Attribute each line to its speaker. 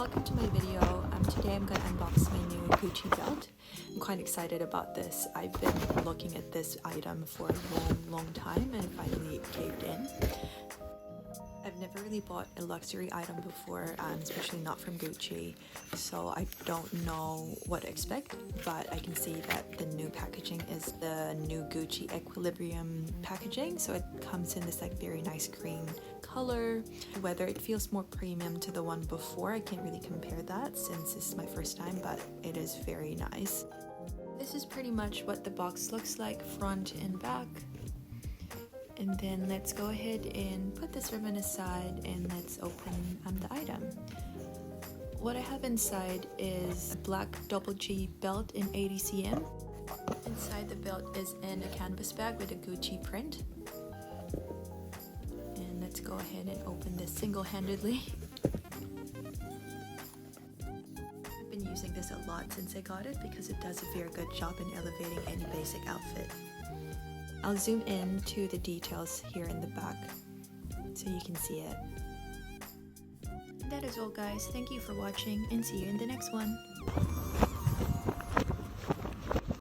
Speaker 1: welcome to my video. Today I'm going to unbox my new Gucci belt. I'm quite excited about this. I've been looking at this item for a long time and finally caved in. I've never really bought a luxury item before, especially not from Gucci, so I don't know what to expect, but I can see that the new packaging is the new Gucci Equilibrium packaging, so it comes in this like very nice green color. Whether it feels more premium to the one before, I can't really compare that since this is my first time, but it is very nice. This is pretty much what the box looks like front and back. And then let's go ahead and put this ribbon aside and let's open the item. What I have inside is a black double G belt in 80 cm. Inside the belt is in a canvas bag with a Gucci print. And let's go ahead and open this single-handedly. I've been using this a lot since I got it because it does a very good job in elevating any basic outfit. I'll zoom in to the details here in the back so you can see it. That is all guys, thank you for watching and see you in the next one.